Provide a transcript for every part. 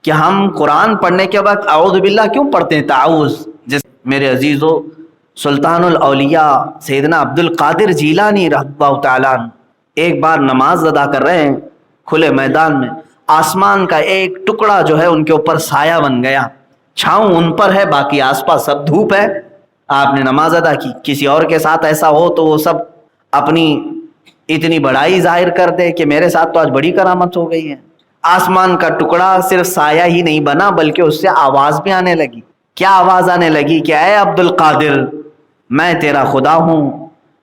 کہ ہم قرآن پڑھنے کے وقت اعوذ باللہ کیوں پڑھتے ہیں تعوذ؟ جس میرے عزیزو، سلطان الاولیاء سیدنا عبد القادر جیلانی رضی اللہ تعالیٰ عنہ ایک بار نماز ادا کر رہے ہیں کھلے میدان میں، آسمان کا ایک ٹکڑا جو ہے ان کے اوپر سایہ بن گیا، چھاؤں ان پر ہے، باقی آس پاس سب دھوپ ہے۔ آپ نے نماز ادا کی۔ کسی اور کے ساتھ ایسا ہو تو وہ سب اپنی اتنی بڑائی ظاہر کر دے کہ میرے ساتھ تو آج بڑی کرامت ہو گئی ہے۔ آسمان کا ٹکڑا صرف سایہ ہی نہیں بنا بلکہ اس سے آواز بھی آنے لگی۔ کیا آواز آنے لگی کہ اے عبد القادر، میں تیرا خدا ہوں،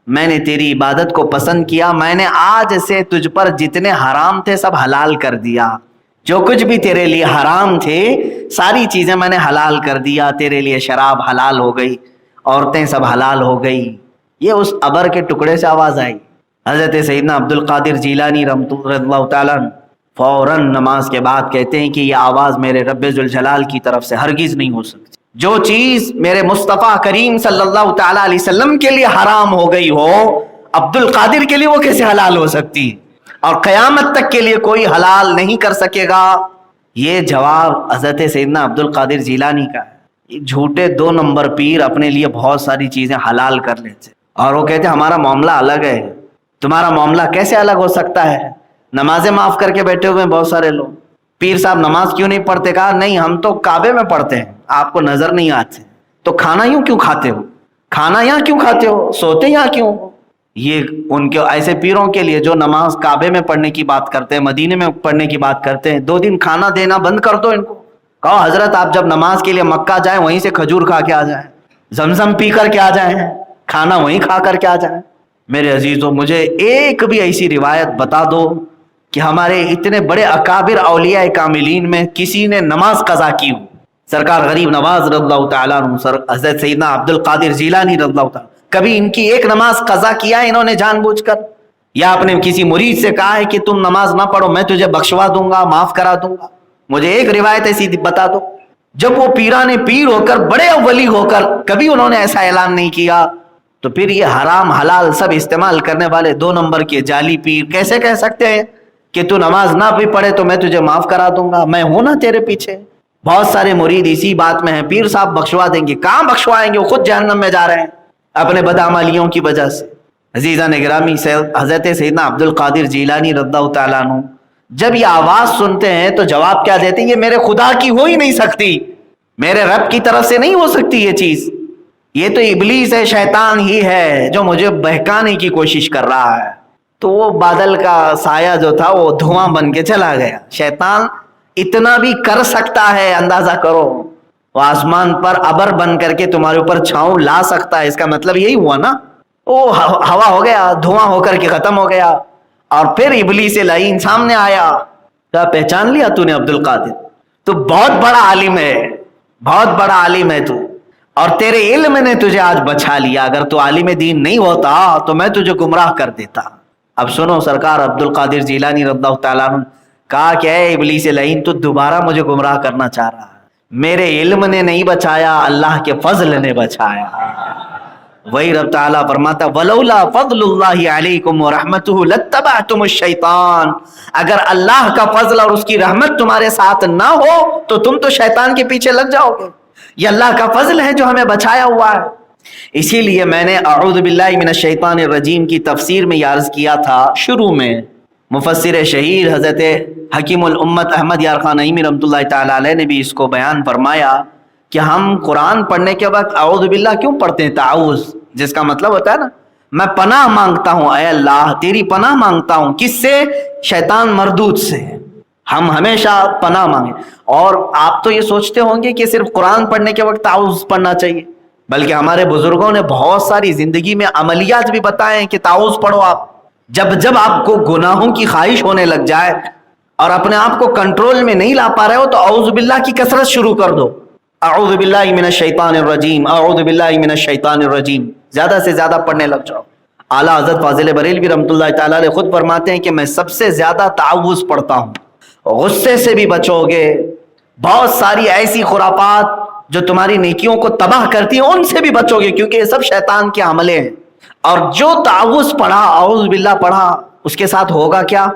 میں نے تیری عبادت کو پسند کیا، میں نے آج سے تجھ پر جتنے حرام تھے سب حلال کر دیا، جو کچھ بھی تیرے لیے حرام تھے ساری چیزیں میں نے حلال کر دیا، تیرے لیے شراب حلال ہو گئی، عورتیں سب حلال ہو گئی۔ یہ اس ابر کے ٹکڑے سے آواز آئی۔ حضرت سیدنا عبد القادر جیلانی رضی اللہ تعالیٰ عنہ فوراً نماز کے بعد کہتے ہیں کہ یہ آواز میرے رب ذوالجلال کی طرف سے ہرگز نہیں ہو سکتی۔ جو چیز میرے مصطفیٰ کریم صلی اللہ تعالیٰ علیہ وسلم کے لیے حرام ہو گئی ہو، عبد القادر کے لیے وہ کیسے حلال ہو سکتی؟ اور قیامت تک کے لیے کوئی حلال نہیں کر سکے گا۔ یہ جواب حضرت سیدنا عبد القادر جیلانی کا ہے۔ جھوٹے 2 نمبر پیر اپنے لیے بہت ساری چیزیں حلال کر لیتے اور وہ کہتے ہمارا معاملہ الگ ہے۔ تمہارا معاملہ کیسے الگ ہو سکتا ہے؟ نمازیں معاف کر کے بیٹھے ہوئے ہیں بہت سارے لوگ۔ پیر صاحب نماز کیوں نہیں پڑھتے؟ کہا نہیں، ہم تو کعبے میں پڑھتے ہیں، آپ کو نظر نہیں آتے۔ تو کھانا یوں کیوں کھاتے ہو؟ کھانا یہاں کیوں کھاتے ہو؟ سوتے یہاں کیوں؟ یہ ان کے ایسے پیروں کے لیے جو نماز کعبے میں پڑھنے کی بات کرتے ہیں، مدینے میں پڑھنے کی بات کرتے ہیں، 2 دن کھانا دینا بند کر دو ان کو۔ کہو حضرت آپ جب نماز کے لیے مکہ جائیں وہیں سے کھجور کھا کے آ جائیں، زمزم پی کر کے آ جائیں، کھانا وہیں کھا کر کے آ جائیں۔ میرے عزیزوں، مجھے ایک بھی ایسی روایت بتا دو کہ ہمارے اتنے بڑے اکابر اولیاء کاملین میں کسی نے نماز قضا کی ہو۔ سرکار غریب نواز رضی اللہ تعالیٰ عنہ، حضرت سیدنا عبد القادر جیلانی رضی اللہ تعالیٰ، کبھی ان کی ایک نماز قضا کیا ہے انہوں نے جان بوجھ کر؟ یا آپ نے کسی مرید سے کہا ہے کہ تم نماز نہ پڑھو میں تجھے بخشوا دوں گا، معاف کرا دوں گا؟ مجھے ایک روایت ایسی بتا دو۔ جب وہ پیران پیر ہو کر، بڑے ولی ہو کر، کبھی انہوں نے ایسا اعلان نہیں کیا، تو پھر یہ حرام حلال سب استعمال کرنے والے 2 نمبر کے جعلی پیر کیسے کہہ سکتے ہیں کہ تو نماز نہ بھی پڑھے تو میں تجھے معاف کرا دوں گا، میں ہوں نا تیرے پیچھے؟ بہت سارے مرید اسی بات میں ہیں، پیر صاحب بخشوا دیں گے۔ کہاں بخشوائیں گے؟ وہ خود جہنم میں جا رہے ہیں اپنے بدعمالیوں کی وجہ سے۔ عزیزان گرامی، حضرت سیدنا عبد القادر جیلانی رضی اللہ تعالیٰ عنہ جب یہ آواز سنتے ہیں تو جواب کیا دیتے ہیں؟ یہ میرے خدا کی ہو ہی نہیں سکتی، میرے رب کی طرف سے نہیں ہو سکتی یہ چیز، یہ تو ابلیس ہے، شیطان ہی ہے جو مجھے بہکانے کی کوشش کر رہا ہے۔ تو وہ بادل کا سایہ جو تھا وہ دھواں بن کے چلا گیا۔ شیطان اتنا بھی کر سکتا ہے، اندازہ کرو، وہ آسمان پر ابر بن کر کے تمہارے اوپر چھاؤں لا سکتا ہے، اس کا مطلب یہی ہوا نا، وہ ہوا ہو گیا، دھواں ہو کر کے ختم ہو گیا۔ اور پھر ابلیس لعین سامنے آیا، کیا پہچان لیا تو نے عبد القادر؟ تو بہت بڑا عالم ہے، بہت بڑا عالم ہے تو، اور تیرے علم نے تجھے آج بچا لیا، اگر تو عالم دین نہیں ہوتا تو میں تجھے گمراہ کر دیتا۔ اب سنو، سرکار عبد القادر جیلانی رضی اللہ تعالیٰ عنہ کہا کہ اے ابلیس لعین، تو دوبارہ مجھے گمراہ کرنا چاہ رہا ہے، میرے علم نے نہیں بچایا، اللہ کے فضل نے بچایا۔ وہی رب تعالیٰ فرماتا وَلَوْلَا فَضْلُ اللَّهِ عَلَيْكُمْ وَرَحْمَتُهُ لَاتَّبَعْتُمُ الشَّيْطَانَ، اگر اللہ کا فضل اور اس کی رحمت تمہارے ساتھ نہ ہو تو تم تو شیطان کے پیچھے لگ جاؤ گے۔ یہ اللہ کا فضل ہے جو ہمیں بچایا ہوا ہے۔ اسی لیے میں نے اعوذ باللہ من الشیطان الرجیم کی تفسیر میں یہ عرض کیا تھا شروع میں، مفسر شہیر حضرت حکیم الامت احمد یار خان نعیمی رحمۃ اللہ تعالی علیہ نے بھی اس کو بیان فرمایا کہ ہم قرآن پڑھنے کے وقت اعوذ باللہ کیوں پڑھتے ہیں؟ تعوذ، جس کا مطلب ہوتا ہے نا، میں پناہ مانگتا ہوں، اے اللہ تیری پناہ مانگتا ہوں، کس سے؟ شیطان مردود سے۔ ہم ہمیشہ پناہ مانگیں۔ اور آپ تو یہ سوچتے ہوں گے کہ صرف قرآن پڑھنے کے وقت تعوذ پڑھنا چاہیے، بلکہ ہمارے بزرگوں نے بہت ساری زندگی میں عملیات بھی بتائے ہیں کہ تعوذ پڑھو آپ۔ جب آپ کو گناہوں کی خواہش ہونے لگ جائے اور اپنے آپ کو کنٹرول میں نہیں لا پا رہے ہو تو اعوذ باللہ کی کثرت شروع کر دو۔ اعوذ باللہ من الشیطان الرجیم، اعوذ باللہ من الشیطان الرجیم، زیادہ سے زیادہ پڑھنے لگ جاؤ۔ اعلیٰ حضرت فاضل بریلوی رحمۃ اللہ تعالیٰ علیہ خود فرماتے ہیں کہ میں سب سے زیادہ تعوذ پڑھتا ہوں۔ غصے سے بھی بچو گے، بہت ساری ایسی خرافات جو تمہاری نیکیوں کو تباہ کرتی ہیں ان سے بھی بچو گے، کیونکہ یہ سب شیطان کے عملے ہیں۔ اور جو تعوذ پڑھا، اعوذ باللہ پڑھا، اس کے ساتھ ہوگا کیا؟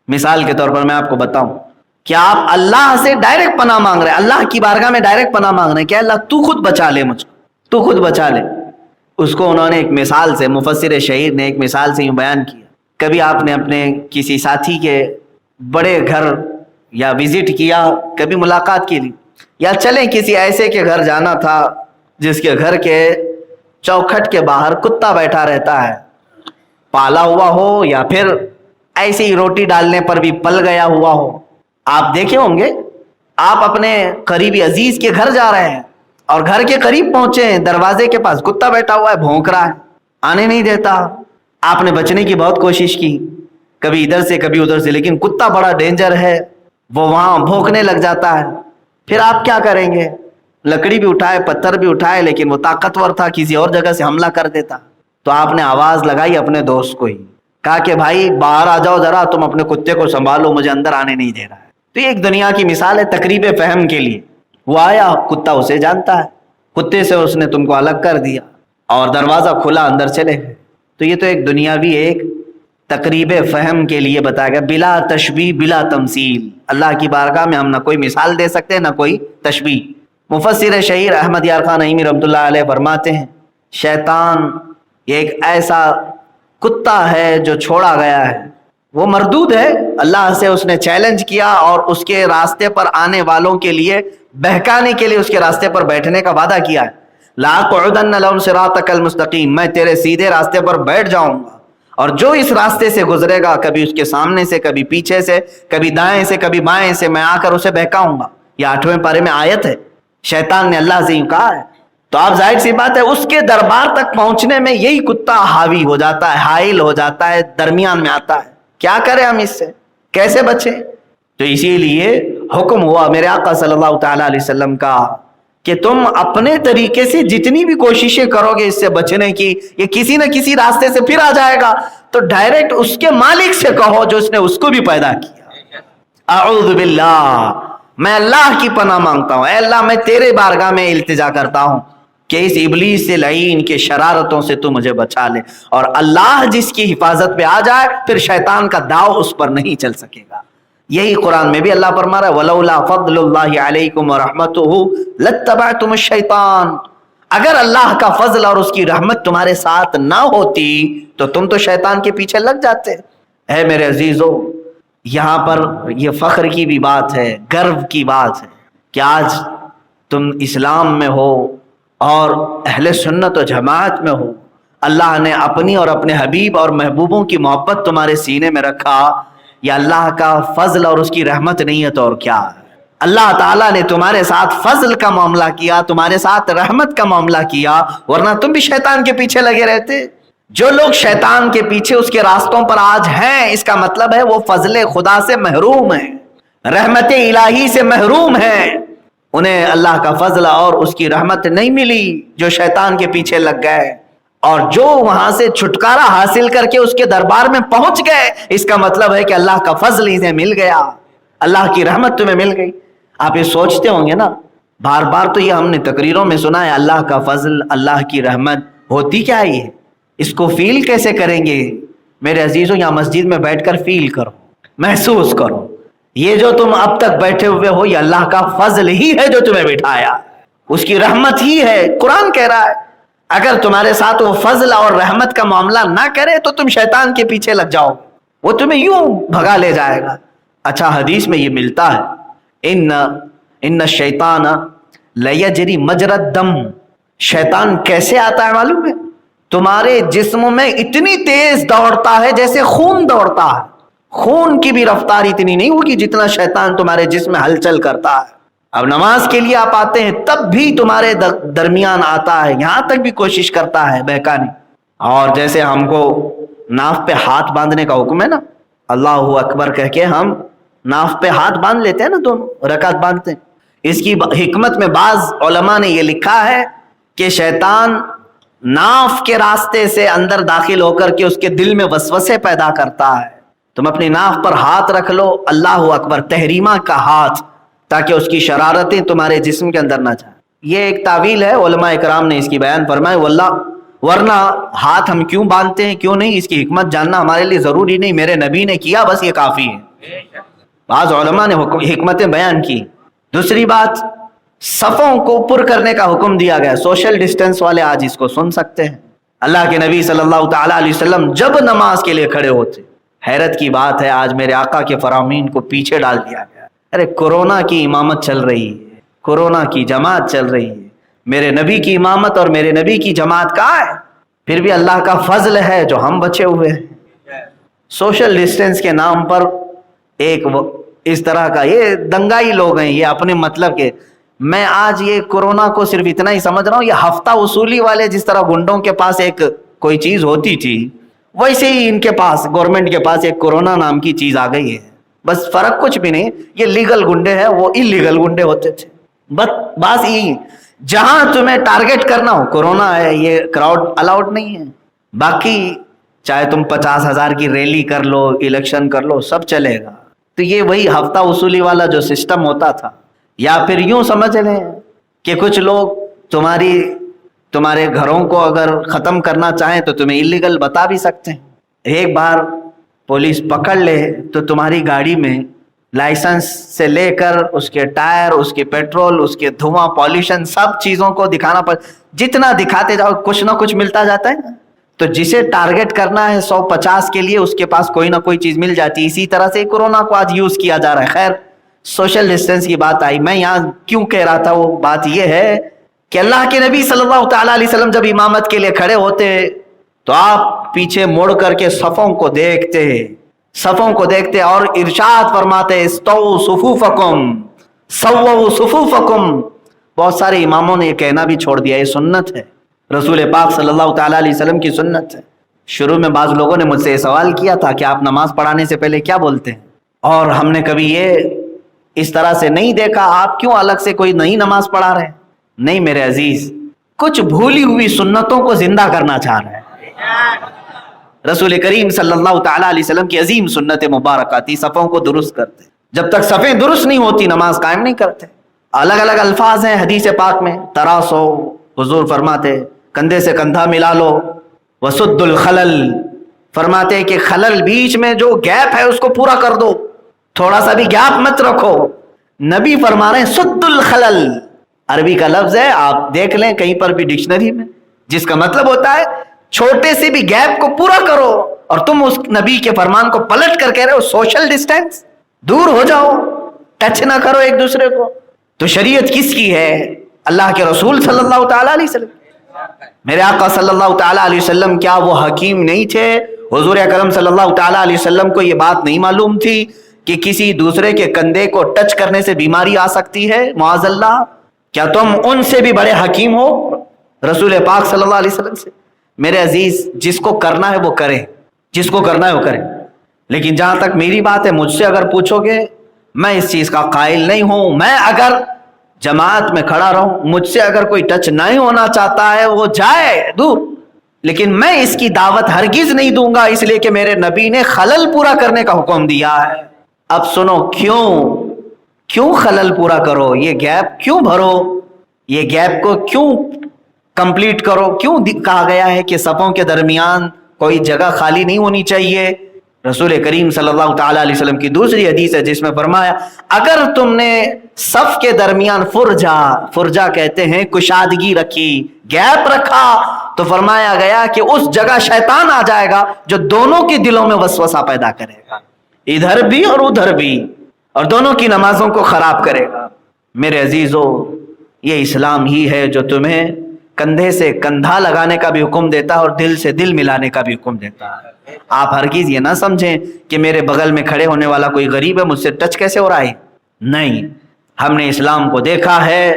مثال کے طور پر میں آپ کو بتاؤں کہ آپ اللہ سے ڈائریکٹ پناہ مانگ رہے ہیں، اللہ کی بارگاہ میں ڈائریکٹ پناہ مانگ رہے ہیں کہ اللہ تو خود بچا لے مجھ کو، تو خود بچا لے۔ اس کو انہوں نے ایک مثال سے، مفسر شہیر نے ایک مثال سے یوں بیان کیا، کبھی آپ نے اپنے کسی ساتھی کے بڑے گھر یا وزٹ کیا، کبھی ملاقات کے لیے، یا چلیں کسی ایسے کے گھر جانا تھا جس کے گھر کے چوکھٹ کے باہر کتا بیٹھا رہتا ہے، پالا ہوا ہو یا پھر ایسے ہی روٹی ڈالنے پر بھی پل گیا ہوا ہو۔ آپ دیکھے ہوں گے، آپ اپنے قریبی عزیز کے گھر جا رہے ہیں اور گھر کے قریب پہنچے ہیں، دروازے کے پاس کتا بیٹھا ہوا ہے، بھونک رہا ہے، آنے نہیں دیتا۔ آپ نے بچنے کی بہت کوشش کی، کبھی ادھر سے کبھی ادھر سے، لیکن کتا بڑا ڈینجر ہے، وہ وہاں بھونکنے لگ جاتا ہے۔ پھر آپ کیا کریں گے؟ لکڑی بھی اٹھائے، پتھر بھی اٹھائے، لیکن وہ طاقتور تھا، کسی اور جگہ سے حملہ کر دیتا۔ تو آپ نے آواز لگائی اپنے دوست کو ہی، کہا کہ بھائی باہر آ جاؤ ذرا، تم اپنے کتے کو سنبھالو، مجھے اندر آنے نہیں دے رہا ہے۔ تو یہ ایک دنیا کی مثال ہے تقریب فہم کے لیے۔ وہ آیا، کتا اسے جانتا ہے، کتے سے اس نے تم کو الگ کر دیا اور دروازہ کھلا، اندر چلے گئے۔ تو یہ تو ایک دنیاوی ایک تقریب فہم کے لیے بتایا گیا، بلا تشبیہ بلا تمثیل۔ اللہ کی بارگاہ میں ہم نہ کوئی مثال دے سکتے نہ کوئی تشبیہ۔ مفسر شہیر احمد یار خان نعیمی رحمۃ اللہ علیہ فرماتے ہیں، شیطان ایک ایسا کتا ہے جو چھوڑا گیا ہے، وہ مردود ہے، اللہ سے اس نے چیلنج کیا اور اس کے راستے پر آنے والوں کے لیے بہکانے کے لیے اس کے راستے پر بیٹھنے کا وعدہ کیا ہے، لَأَقْعُدَنَّ لَهُمْ صِرَاطَكَ الْمُسْتَقِيمَ، میں تیرے سیدھے راستے پر بیٹھ جاؤں گا، اور جو اس راستے سے گزرے گا، کبھی اس کے سامنے سے، کبھی پیچھے سے، کبھی دائیں سے، کبھی بائیں سے، میں آ کر اسے بہکاؤں گا۔ یہ 8ویں پارے میں آیت ہے، شیطان نے اللہ سے یوں کہا ہے۔ تو آپ ظاہر سی بات ہے اس کے دربار تک پہنچنے میں یہی کتا حاوی ہو جاتا ہے، حائل ہو جاتا ہے، درمیان میں آتا ہے۔ کیا کریں ہم اس سے، کیسے بچیں؟ تو اسی لیے حکم ہوا میرے آقا صلی اللہ تعالیٰ علیہ وسلم کا کہ تم اپنے طریقے سے جتنی بھی کوششیں کرو گے اس سے بچنے کی، یہ کسی نہ کسی راستے سے پھر آ جائے گا، تو ڈائریکٹ اس کے مالک سے کہو جو اس نے اس کو بھی پیدا کیا، اعوذ باللہ، میں اللہ کی پناہ مانگتا ہوں، اے اللہ میں تیرے بارگاہ میں التجا کرتا ہوں کہ اس ابلیس سے لعین کے شرارتوں سے تو مجھے بچا لے۔ اور اللہ جس کی حفاظت پہ آ جائے پھر شیطان کا داؤ اس پر نہیں چل سکے گا۔ یہی قرآن میں بھی اللہ فرما رہا ہے وَلَوْلَا فَضْلُ اللَّهِ عَلَيْكُمْ وَرَحْمَتُهُ لَاتَّبَعْتُمُ الشَّيْطَانَ، اگر اللہ کا فضل اور اس کی رحمت تمہارے ساتھ نہ ہوتی تو تم تو شیطان کے پیچھے لگ جاتے۔ اے میرے عزیزو، یہاں پر یہ فخر کی بھی بات ہے، گرو کی بات ہے کہ آج تم اسلام میں ہو اور اہل سنت و جماعت میں ہو، اللہ نے اپنی اور اپنے حبیب اور محبوبوں کی محبت تمہارے سینے میں رکھا، یا اللہ کا فضل اور اس کی رحمت نہیں ہے تو اور کیا ہے؟ اللہ تعالیٰ نے تمہارے ساتھ فضل کا معاملہ کیا، تمہارے ساتھ رحمت کا معاملہ کیا، ورنہ تم بھی شیطان کے پیچھے لگے رہتے۔ جو لوگ شیطان کے پیچھے اس کے راستوں پر آج ہیں، اس کا مطلب ہے وہ فضل خدا سے محروم ہیں، رحمت الہی سے محروم ہیں، انہیں اللہ کا فضل اور اس کی رحمت نہیں ملی، جو شیطان کے پیچھے لگ گئے۔ اور جو وہاں سے چھٹکارا حاصل کر کے اس کے دربار میں پہنچ گئے، اس کا مطلب ہے کہ اللہ کا فضل انہیں مل گیا، اللہ کی رحمت تمہیں مل گئی۔ آپ یہ سوچتے ہوں گے نا، بار بار تو یہ ہم نے تقریروں میں سنا ہے، اللہ کا فضل، اللہ کی رحمت، ہوتی کیا ہے یہ؟ اس کو فیل کیسے کریں گے؟ میرے عزیزوں، یہاں مسجد میں بیٹھ کر فیل کرو، محسوس کرو، یہ جو تم اب تک بیٹھے ہوئے ہو یہ اللہ کا فضل ہی ہے جو تمہیں بٹھایا، اس کی رحمت ہی ہے۔ قرآن کہہ رہا ہے اگر تمہارے ساتھ وہ فضل اور رحمت کا معاملہ نہ کرے تو تم شیطان کے پیچھے لگ جاؤ، وہ تمہیں یوں بھگا لے جائے گا۔ اچھا، حدیث میں یہ ملتا ہے ان الشیطان لیجری مجری الدم، شیطان کیسے آتا ہے معلوم ہے؟ تمہارے جسم میں اتنی تیز دوڑتا ہے جیسے خون دوڑتا ہے، خون کی بھی رفتار اتنی نہیں ہوگی جتنا شیطان تمہارے جسم میں ہلچل کرتا ہے۔ اب نماز کے لیے آپ آتے ہیں تب بھی تمہارے درمیان آتا ہے، یہاں تک بھی کوشش کرتا ہے بہکانے۔ اور جیسے ہم کو ناف پہ ہاتھ باندھنے کا حکم ہے نا، اللہ اکبر کہہ کے ہم ناف پہ ہاتھ باندھ لیتے ہیں نا، دونوں رکعت باندھتے ہیں۔ اس کی حکمت میں بعض علماء نے یہ لکھا ہے کہ شیطان ناف کے راستے سے اندر داخل ہو کر کے اس کے دل میں وسوسے پیدا کرتا ہے۔ تم اپنی ناف پر ہاتھ رکھ لو، اللہ اکبر، تحریمہ کا ہاتھ، تاکہ اس کی شرارتیں تمہارے جسم کے اندر نہ جائیں۔ یہ ایک تعویل ہے، علماء اکرام نے اس کی بیان فرمائے، واللہ ورنہ ہاتھ ہم کیوں باندھتے ہیں، کیوں نہیں، اس کی حکمت جاننا ہمارے لیے ضروری نہیں، میرے نبی نے کیا، بس یہ کافی ہے۔ بعض علماء نے حکمتیں بیان کی. دوسری بات، صفوں کو پر کرنے کا حکم دیا گیا. سوشل ڈسٹینس والے آج اس کو سن سکتے ہیں. اللہ کے نبی صلی اللہ تعالیٰ علیہ وسلم جب نماز کے لیے کھڑے ہوتے، حیرت کی بات ہے آج میرے آقا کے فرامین کو پیچھے ڈال دیا گیا. ارے کورونا کی امامت چل رہی ہے، کورونا کی جماعت چل رہی ہے، میرے نبی کی امامت اور میرے نبی کی جماعت کہاں ہے؟ پھر بھی اللہ کا فضل ہے جو ہم بچے ہوئے ہیں. سوشل ڈسٹینس کے نام پر ایک اس طرح کا، یہ دنگائی لوگ ہیں، یہ اپنے مطلب کے. میں آج یہ کورونا کو صرف اتنا ہی سمجھ رہا ہوں، یہ ہفتہ وصولی والے جس طرح گنڈوں کے پاس ایک کوئی چیز ہوتی تھی، ویسے ہی ان کے پاس، گورنمنٹ کے پاس ایک کورونا نام کی چیز آ گئی ہے. بس فرق کچھ بھی نہیں، یہ لیگل گنڈے ہیں، وہ انلیگل گنڈے ہوتے تھے. بس یہ جہاں تمہیں ٹارگٹ کرنا ہو، کورونا ہے، یہ کراؤڈ الاؤڈ نہیں ہے. باقی چاہے تم 50,000 کی ریلی کر لو، الیکشن کر لو، سب چلے گا. تو یہ وہی ہفتہ وصولی والا جو سسٹم ہوتا تھا. یا پھر یوں سمجھ لیں کہ کچھ لوگ تمہارے گھروں کو اگر ختم کرنا چاہیں تو تمہیں انلیگل بتا بھی سکتے ہیں. ایک بار پولیس پکڑ لے تو تمہاری گاڑی میں لائسنس سے لے کر اس کے ٹائر، اس کے پیٹرول، اس کے دھواں، پالیوشن، سب چیزوں کو دکھانا جتنا دکھاتے جاؤ کچھ نہ کچھ ملتا جاتا ہے. تو جسے ٹارگٹ کرنا ہے 150 کے لیے، اس کے پاس کوئی نہ کوئی چیز مل جاتی. اسی طرح سے کورونا کو آج یوز کیا جا رہا ہے. خیر، سوشل ڈسٹینس کی بات آئی، میں یہاں کیوں کہہ رہا تھا، وہ بات یہ ہے کہ اللہ کے نبی صلی اللہ تعالیٰ علیہ وسلم جب امامت کے لیے کھڑے ہوتے تو آپ پیچھے مڑ کر کے صفوں کو دیکھتے اور ارشاد فرماتے، استووا صفوفکم، سووا صفوفکم. بہت سارے اماموں نے یہ کہنا بھی چھوڑ دیا، یہ سنت ہے، رسول پاک صلی اللہ تعالیٰ علیہ وسلم کی سنت ہے. شروع میں بعض لوگوں نے مجھ سے یہ سوال کیا تھا کہ آپ نماز پڑھانے سے پہلے کیا بولتے ہیں، اور ہم نے کبھی یہ اس طرح سے نہیں دیکھا، آپ کیوں الگ سے کوئی نئی نماز پڑھا رہے ہیں؟ نہیں میرے عزیز، کچھ بھولی ہوئی سنتوں کو زندہ کرنا چاہ رہے ہیں. رسول کریم صلی اللہ تعالیٰ علیہ وسلم کی عظیم سنت مبارکہ تھی، صفوں کو درست کرتے. جب تک صفیں درست نہیں ہوتی نماز قائم نہیں کرتے. الگ الگ الفاظ ہیں حدیث پاک میں. تراسو، حضور فرماتے کندھے سے کندھا ملا لو. وسد الخلل، فرماتے کہ خلل، بیچ میں جو گیپ ہے اس کو پورا کر دو، تھوڑا سا بھی گیپ مت رکھو. نبی فرما رہے ہیں سد الخلل، عربی کا لفظ ہے، آپ دیکھ لیں کہیں پر بھی ڈکشنری میں، جس کا مطلب ہوتا ہے چھوٹے سے بھی گیپ کو پورا کرو. اور تم اس نبی کے فرمان کو پلٹ کر کہہ رہے ہو سوشل ڈسٹینس، دور ہو جاؤ، ٹچ نہ کرو ایک دوسرے کو. تو شریعت کس کی ہے؟ اللہ کے رسول صلی اللہ تعالیٰ علیہ وسلم. میرے آقا صلی اللہ تعالیٰ علیہ وسلم کیا وہ حکیم نہیں تھے؟ حضور اکرم صلی اللہ تعالیٰ علیہ وسلم کو یہ بات نہیں معلوم تھی کہ کسی دوسرے کے کندھے کو ٹچ کرنے سے بیماری آ سکتی ہے معاذ اللہ؟ کیا تم ان سے بھی بڑے حکیم ہو رسول پاک صلی اللہ علیہ وسلم سے؟ میرے عزیز، جس کو کرنا ہے وہ کرے، جس کو کرنا ہے وہ کرے. لیکن جہاں تک میری بات ہے، مجھ سے اگر پوچھو گے، میں اس چیز کا قائل نہیں ہوں. میں اگر جماعت میں کھڑا رہوں، مجھ سے اگر کوئی ٹچ نہیں ہونا چاہتا ہے وہ جائے دور، لیکن میں اس کی دعوت ہرگز نہیں دوں گا، اس لیے کہ میرے نبی نے خلل پورا کرنے کا حکم دیا ہے. اب سنو، کیوں خلل پورا کرو، یہ گیپ کیوں بھرو، یہ گیپ کو کیوں کمپلیٹ کرو؟ کیوں کہا گیا ہے کہ صفوں کے درمیان کوئی جگہ خالی نہیں ہونی چاہیے؟ رسول کریم صلی اللہ تعالیٰ علیہ وسلم کی دوسری حدیث ہے جس میں فرمایا، اگر تم نے صف کے درمیان فرجا کہتے ہیں کشادگی رکھی، گیپ رکھا، تو فرمایا گیا کہ اس جگہ شیطان آ جائے گا جو دونوں کے دلوں میں وسوسہ پیدا کرے گا، ادھر بھی اور ادھر بھی، اور دونوں کی نمازوں کو خراب کرے گا. میرے عزیزو، یہ اسلام ہی ہے جو تمہیں کندھے سے کندھا لگانے کا بھی حکم دیتا ہے اور دل سے دل ملانے کا بھی حکم دیتا ہے. آپ ہرگز یہ نہ سمجھیں کہ میرے بغل میں کھڑے ہونے والا کوئی غریب ہے، مجھ سے ٹچ کیسے ہو رہا ہے. نہیں، ہم نے اسلام کو دیکھا ہے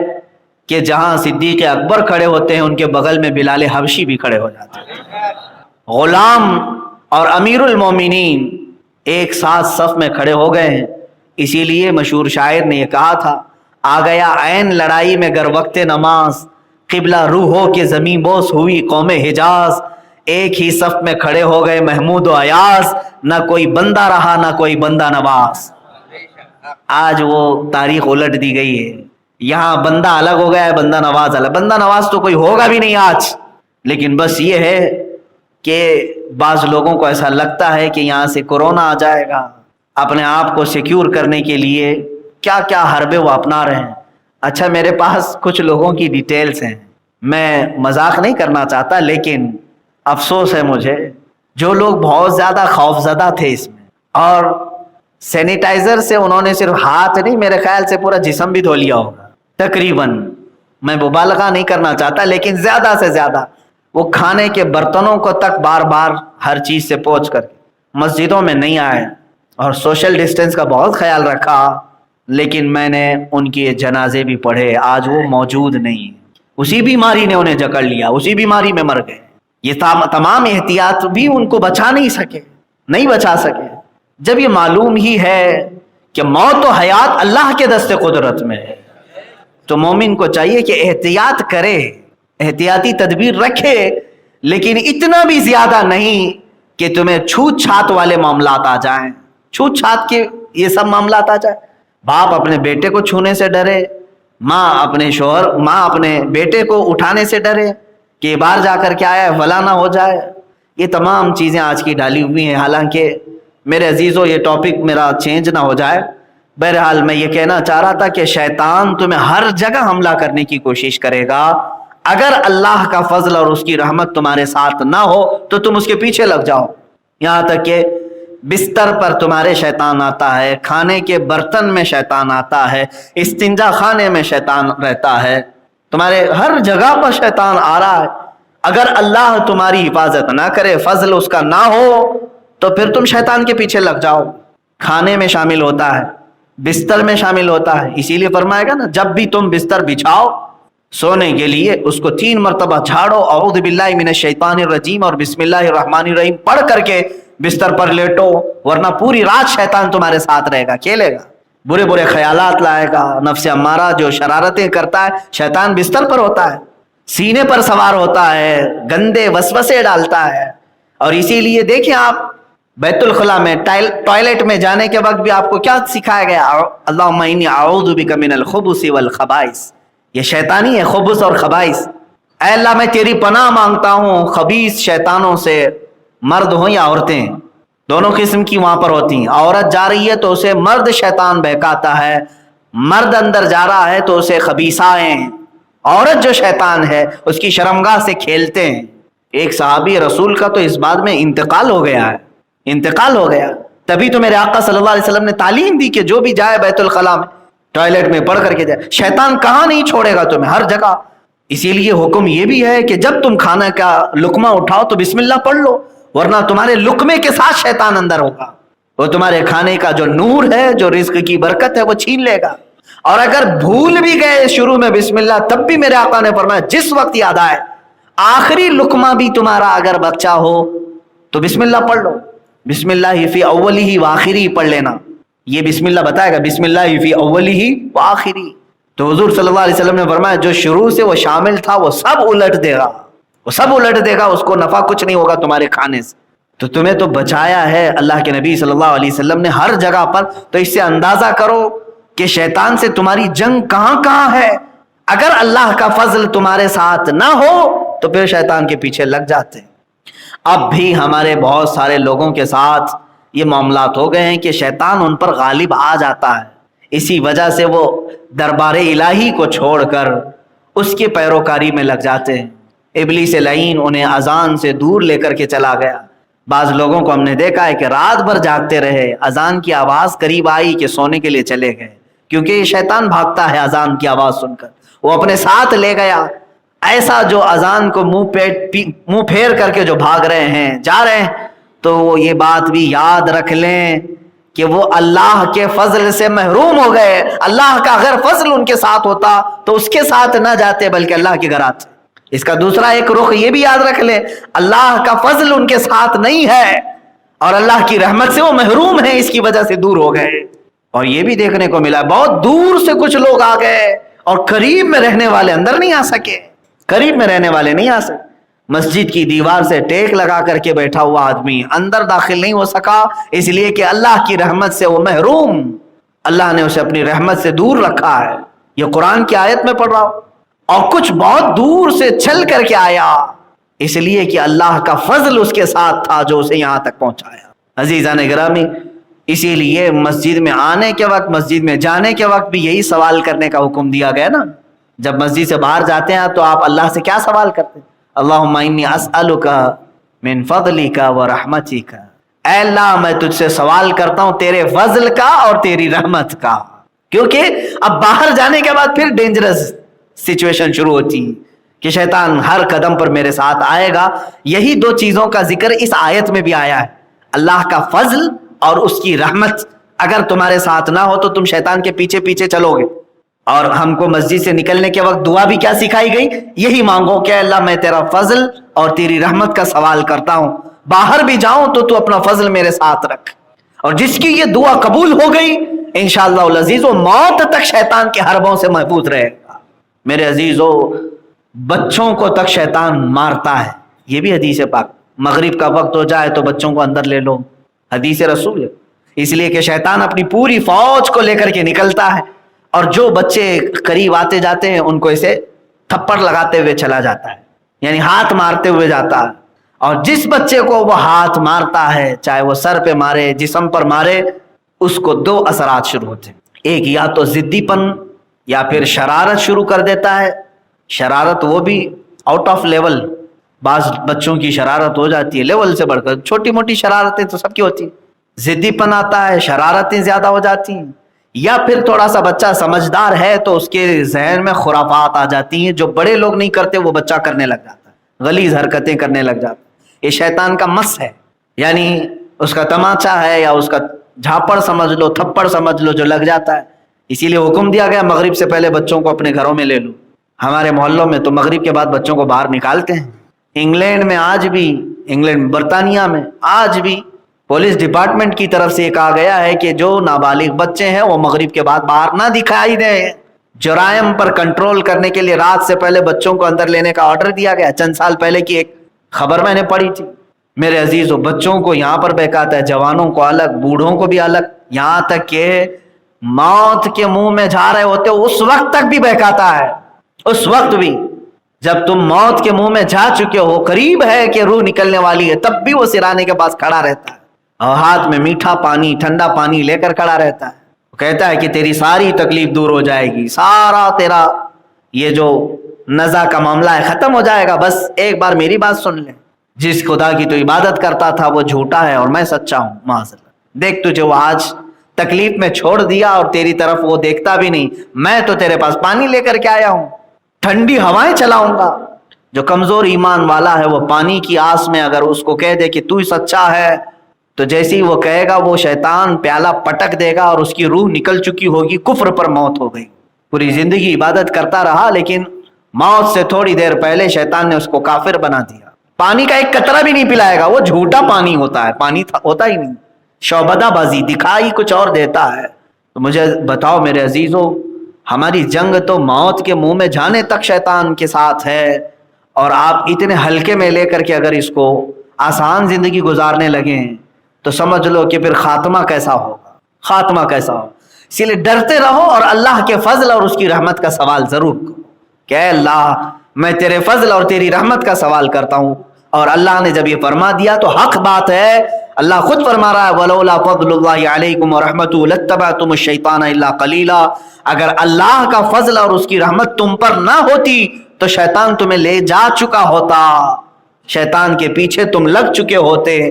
کہ جہاں صدیق اکبر کھڑے ہوتے ہیں ان کے بغل میں بلال حبشی بھی کھڑے ہو جاتے ہیں. غلام اور امیر المومنین ایک ساتھ صف میں کھڑے ہو گئے ہیں. اسی لیے مشہور شاعر نے یہ کہا تھا، آ گیا عین لڑائی میں گر وقت نماز، قبلہ روحوں کے زمین بوس ہوئی قوم حجاز. ایک ہی صف میں کھڑے ہو گئے محمود و ایاز، نہ کوئی بندہ رہا نہ کوئی بندہ نواز. آج وہ تاریخ الٹ دی گئی ہے، یہاں بندہ الگ ہو گیا ہے، بندہ نواز الگ. بندہ نواز تو کوئی ہوگا بھی نہیں آج، لیکن بس یہ ہے کہ بعض لوگوں کو ایسا لگتا ہے کہ یہاں سے کورونا آ جائے گا. اپنے آپ کو سیکیور کرنے کے لیے کیا کیا حربے وہ اپنا رہے ہیں. اچھا میرے پاس کچھ لوگوں کی ڈیٹیلز ہیں، میں مذاق نہیں کرنا چاہتا لیکن افسوس ہے مجھے، جو لوگ بہت زیادہ خوفزدہ تھے اس میں، اور سینیٹائزر سے انہوں نے صرف ہاتھ نہیں، میرے خیال سے پورا جسم بھی دھو لیا ہوگا تقریباً. میں مبالغہ نہیں کرنا چاہتا لیکن زیادہ سے زیادہ وہ کھانے کے برتنوں کو تک بار بار ہر چیز سے پوچھ کر مسجدوں میں نہیں آئے اور سوشل ڈسٹینس کا بہت خیال رکھا، لیکن میں نے ان کے جنازے بھی پڑھے. آج وہ موجود نہیں، اسی بیماری نے انہیں جکڑ لیا، اسی بیماری میں مر گئے. یہ تمام احتیاط بھی ان کو بچا نہیں بچا سکے. جب یہ معلوم ہی ہے کہ موت و حیات اللہ کے دست قدرت میں ہے، تو مومن کو چاہیے کہ احتیاط کرے، احتیاطی تدبیر رکھے، لیکن اتنا بھی زیادہ نہیں کہ تمہیں چھوت چھات والے معاملات آ جائیں، چھوت چھات کے یہ سب معاملات آ جائیں. باپ اپنے بیٹے کو چھونے سے ڈرے، ماں اپنے بیٹے کو اٹھانے سے ڈرے کہ باہر جا کر کے آیا ہے فلاں نہ ہو جائے. یہ تمام چیزیں آج کی ڈالی ہوئی ہیں. حالانکہ میرے عزیزو یہ ٹاپک میرا چینج نہ ہو جائے، بہرحال میں یہ کہنا چاہ رہا تھا کہ شیطان تمہیں ہر جگہ حملہ کرنے کی کوشش کرے گا. اگر اللہ کا فضل اور اس کی رحمت تمہارے ساتھ نہ ہو تو تم اس کے پیچھے لگ جاؤ. یہاں تک کہ بستر پر تمہارے شیطان آتا ہے، کھانے کے برتن میں شیطان آتا ہے، استنجا خانے میں شیطان رہتا ہے، تمہارے ہر جگہ پر شیطان آ رہا ہے. اگر اللہ تمہاری حفاظت نہ کرے، فضل اس کا نہ ہو، تو پھر تم شیطان کے پیچھے لگ جاؤ. کھانے میں شامل ہوتا ہے، بستر میں شامل ہوتا ہے. اسی لیے فرمائے گا نا، جب بھی تم بستر بچھاؤ سونے کے لیے اس کو 3 مرتبہ جھاڑو، اعوذ باللہ من الشیطان الرجیم اور بسم اللہ الرحمن الرحیم پڑھ کر کے بستر پر لیٹو، ورنہ پوری رات شیطان تمہارے ساتھ رہے گا، کھیلے گا، برے برے خیالات لائے گا. نفس امارہ جو شرارتیں کرتا ہے، شیطان بستر پر ہوتا ہے، سینے پر سوار ہوتا ہے، گندے وسوسے ڈالتا ہے. اور اسی لیے دیکھیں آپ بیت الخلاء میں ٹوائلٹ میں جانے کے وقت بھی آپ کو کیا سکھایا گیا؟ اللہم انی اعوذ بک من الخبث والخبائث. یہ شیطانی ہے، خبث اور خبائث. اے اللہ میں تیری پناہ مانگتا ہوں خبیث شیطانوں سے، مرد ہوں یا عورتیں، دونوں قسم کی وہاں پر ہوتی ہیں. عورت جا رہی ہے تو اسے مرد شیطان بہکاتا ہے، مرد اندر جا رہا ہے تو اسے خبیثائیں، عورت جو شیطان ہے اس کی شرمگاہ سے کھیلتے ہیں. ایک صحابی رسول کا تو اس بات میں انتقال ہو گیا. تبھی تو میرے آقا صلی اللہ علیہ وسلم نے تعلیم دی کہ جو بھی جائے بیت الخلاء میں ٹوائلٹ میں پڑھ کر کے جائے. شیطان کہاں نہیں چھوڑے گا تمہیں، ہر جگہ. اسی لیے حکم یہ بھی ہے کہ جب تم کھانا کا لقمہ اٹھاؤ تو بسم اللہ پڑھ لو، ورنہ تمہارے لقمے کے ساتھ شیطان اندر ہوگا، وہ تمہارے کھانے کا جو نور ہے، جو رزق کی برکت ہے، وہ چھین لے گا. اور اگر بھول بھی گئے شروع میں بسم اللہ، تب بھی میرے آقا نے فرمایا جس وقت یاد آئے آخری لقمہ بھی تمہارا اگر بچہ ہو تو بسم اللہ پڑھ لو. بسم اللہ فی اولی و آخری پڑھ لینا. یہ بسم اللہ بتائے گا، بسم اللہ فی اولی و آخری. تو حضور صلی اللہ علیہ وسلم نے فرمایا جو شروع سے وہ شامل تھا وہ سب الٹ دے گا، اس کو نفع کچھ نہیں ہوگا تمہارے کھانے سے. تو تمہیں تو بچایا ہے اللہ کے نبی صلی اللہ علیہ وسلم نے ہر جگہ پر. تو اس سے اندازہ کرو کہ شیطان سے تمہاری جنگ کہاں کہاں ہے. اگر اللہ کا فضل تمہارے ساتھ نہ ہو تو پھر شیطان کے پیچھے لگ جاتے ہیں. اب بھی ہمارے بہت سارے لوگوں کے ساتھ یہ معاملات ہو گئے ہیں کہ شیطان ان پر غالب آ جاتا ہے. اسی وجہ سے وہ دربار الہی کو چھوڑ کر اس کی پیروکاری میں لگ جاتے ہیں. ابلیس لعین انہیں اذان سے دور لے کر کے چلا گیا. بعض لوگوں کو ہم نے دیکھا ہے کہ رات بھر جاگتے رہے، اذان کی آواز قریب آئی کہ سونے کے لیے چلے گئے، کیونکہ یہ شیطان بھاگتا ہے اذان کی آواز سن کر، وہ اپنے ساتھ لے گیا. ایسا جو اذان کو منہ پھیر کر کے جو بھاگ رہے ہیں، جا رہے ہیں، تو وہ یہ بات بھی یاد رکھ لیں کہ وہ اللہ کے فضل سے محروم ہو گئے. اللہ کا اگر فضل ان کے ساتھ ہوتا تو اس کے ساتھ نہ جاتے بلکہ اللہ کے گھر آتے. اس کا دوسرا ایک رخ یہ بھی یاد رکھ لیں، اللہ کا فضل ان کے ساتھ نہیں ہے اور اللہ کی رحمت سے وہ محروم ہیں، اس کی وجہ سے دور ہو گئے. اور یہ بھی دیکھنے کو ملا بہت دور سے کچھ لوگ آ گئے اور قریب میں رہنے والے اندر نہیں آ سکے. مسجد کی دیوار سے ٹیک لگا کر کے بیٹھا ہوا آدمی اندر داخل نہیں ہو سکا، اس لیے کہ اللہ کی رحمت سے وہ محروم، اللہ نے اسے اپنی رحمت سے دور رکھا ہے. یہ قرآن کی آیت میں پڑھ رہا ہوں. اور کچھ بہت دور سے چل کر کے آیا، اس لیے کہ اللہ کا فضل اس کے ساتھ تھا جو اسے یہاں تک پہنچایا. عزیزان گرامی، اسی لیے مسجد میں آنے کے وقت، مسجد میں جانے کے وقت بھی یہی سوال کرنے کا حکم دیا گیا نا. جب مسجد سے باہر جاتے ہیں تو آپ اللہ سے کیا سوال کرتے ہیں؟ اللہم انی اسألک من فضلک و رحمتک، اے اللہ میں تجھ سے سوال کرتا ہوں تیرے فضل کا اور تیری رحمت کا. کیونکہ اب باہر جانے کے بعد پھر ڈینجرس سچویشن شروع ہوتی ہے کہ شیطان ہر قدم پر میرے ساتھ آئے گا. یہی دو چیزوں کا ذکر اس آیت میں بھی آیا ہے، اللہ کا فضل اور اس کی رحمت. اگر تمہارے ساتھ نہ ہو تو تم شیطان کے پیچھے پیچھے چلو گے. اور ہم کو مسجد سے نکلنے کے وقت دعا بھی کیا سکھائی گئی؟ یہی مانگو کہ اللہ میں تیرا فضل اور تیری رحمت کا سوال کرتا ہوں، باہر بھی جاؤں تو اپنا فضل میرے ساتھ رکھ. اور جس کی یہ دعا قبول ہو گئی انشاءاللہ العزیزو موت تک شیطان کے حربوں سے محفوظ رہے گا. میرے عزیزو بچوں کو تک شیطان مارتا ہے، یہ بھی حدیث پاک. مغرب کا وقت ہو جائے تو بچوں کو اندر لے لو، حدیث رسول ہے. اس لیے کہ شیطان اپنی پوری فوج کو لے کر کے نکلتا ہے اور جو بچے قریب آتے جاتے ہیں ان کو اسے تھپڑ لگاتے ہوئے چلا جاتا ہے، یعنی ہاتھ مارتے ہوئے جاتا ہے. اور جس بچے کو وہ ہاتھ مارتا ہے چاہے وہ سر پہ مارے جسم پر مارے، اس کو دو اثرات شروع ہوتے ہیں. ایک یا تو ضدی پن یا پھر شرارت شروع کر دیتا ہے. شرارت وہ بھی آؤٹ آف لیول، بعض بچوں کی شرارت ہو جاتی ہے لیول سے بڑھ کر، چھوٹی موٹی شرارتیں تو سب کی ہوتی ہیں. ضدی پن آتا ہے، شرارتیں زیادہ ہو جاتی ہیں. یا پھر تھوڑا سا بچہ سمجھدار ہے تو اس کے ذہن میں خرافات آ جاتی ہیں، جو بڑے لوگ نہیں کرتے وہ بچہ کرنے لگ جاتا ہے، غلیظ حرکتیں کرنے لگ جاتا ہے. یہ شیطان کا مس ہے، یعنی اس کا تماچا ہے یا اس کا جھاپڑ سمجھ لو، تھپڑ سمجھ لو جو لگ جاتا ہے. اسی لیے حکم دیا گیا مغرب سے پہلے بچوں کو اپنے گھروں میں لے لو. ہمارے محلوں میں تو مغرب کے بعد بچوں کو باہر نکالتے ہیں. انگلینڈ میں آج بھی، انگلینڈ برطانیہ میں آج بھی پولیس ڈپارٹمنٹ کی طرف سے کہا گیا ہے کہ جو نابالغ بچے ہیں وہ مغرب کے بعد باہر نہ دکھائی دیں. جرائم پر کنٹرول کرنے کے لیے رات سے پہلے بچوں کو اندر لینے کا آرڈر دیا گیا. چند سال پہلے کی ایک خبر میں نے پڑھی تھی. میرے عزیزو بچوں کو یہاں پر بہکاتا ہے، جوانوں کو الگ، بوڑھوں کو بھی الگ، یہاں تک کہ موت کے منہ میں جا رہے ہوتے اس وقت تک بھی بہکاتا ہے. اس وقت بھی جب تم موت کے منہ میں جا چکے ہو، قریب ہے کہ روح نکلنے والی ہے، تب بھی وہ سرانے کے پاس کھڑا رہتا ہے اور ہاتھ میں میٹھا پانی، ٹھنڈا پانی لے کر کھڑا رہتا ہے. وہ کہتا ہے کہ تیری ساری تکلیف دور ہو جائے گی، سارا تیرا یہ جو نزا کا معاملہ ہے ختم ہو جائے گا، بس ایک بار میری بات سن لے. جس خدا کی تو عبادت کرتا تھا وہ جھوٹا ہے اور میں سچا ہوں، معاذ اللہ. دیکھ تجھے وہ آج تکلیف میں چھوڑ دیا اور تیری طرف وہ دیکھتا بھی نہیں. میں تو تیرے پاس پانی لے کر کے آیا ہوں، ٹھنڈی ہوائیں چلاؤں گا. جو کمزور ایمان والا ہے وہ پانی کی آس میں اگر اس کو کہہ دے کہ تو ہی سچا ہے تو جیسے ہی وہ کہے گا وہ شیطان پیالہ پٹک دے گا اور اس کی روح نکل چکی ہوگی، کفر پر موت ہو گئی. پوری زندگی عبادت کرتا رہا لیکن موت سے تھوڑی دیر پہلے شیطان نے اس کو کافر بنا دیا. پانی کا ایک قطرہ بھی نہیں پلائے گا، وہ جھوٹا پانی ہوتا ہے، پانی ہوتا ہی نہیں، شعبدہ بازی، دکھائی کچھ اور دیتا ہے. تو مجھے بتاؤ میرے عزیزو، ہماری جنگ تو موت کے منہ میں جانے تک شیطان کے ساتھ ہے، اور آپ اتنے ہلکے میں لے کر کے اگر اس کو آسان زندگی گزارنے لگیں تو سمجھ لو کہ پھر خاتمہ کیسا ہوگا، خاتمہ کیسا ہوگا. اسی لیے ڈرتے رہو اور اللہ کے فضل اور اس کی رحمت کا سوال ضرور کرو کہ اے اللہ میں تیرے فضل اور تیری رحمت کا سوال کرتا ہوں. اور اللہ نے جب یہ فرما دیا تو حق بات ہے. اللہ خود فرما رہا ہے وَلَوْلَا فَضْلُ اللَّهِ عَلَيْكُمْ وَرَحْمَتُهُ لَاتَّبَعْتُمُ الشَّيْطَانَ إِلَّا قَلِيلًا. اگر اللہ کا فضل اور اس کی رحمت تم پر نہ ہوتی تو شیطان تمہیں لے جا چکا ہوتا، شیطان کے پیچھے تم لگ چکے ہوتے.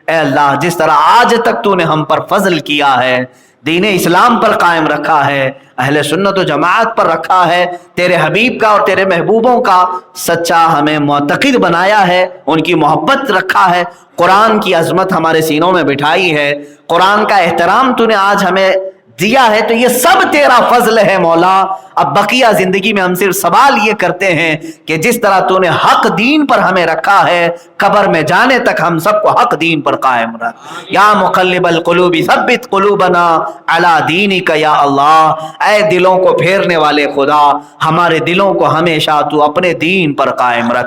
اے اللہ جس طرح آج تک تو نے ہم پر فضل کیا ہے، دین اسلام پر قائم رکھا ہے، اہل سنت و جماعت پر رکھا ہے، تیرے حبیب کا اور تیرے محبوبوں کا سچا ہمیں معتقد بنایا ہے، ان کی محبت رکھا ہے، قرآن کی عظمت ہمارے سینوں میں بٹھائی ہے، قرآن کا احترام تو نے آج ہمیں دیا ہے، تو یہ سب تیرا فضل ہے مولا. اب بقیہ زندگی میں ہم صرف سوال یہ کرتے ہیں کہ جس طرح تو نے حق دین پر ہمیں رکھا ہے، قبر میں جانے تک ہم سب کو حق دین پر قائم رکھ. یا مقلب القلوب ثبت قلوبنا علی دینک یا اللہ. اے دلوں کو پھیرنے والے خدا، ہمارے دلوں کو ہمیشہ تو اپنے دین پر قائم رکھ.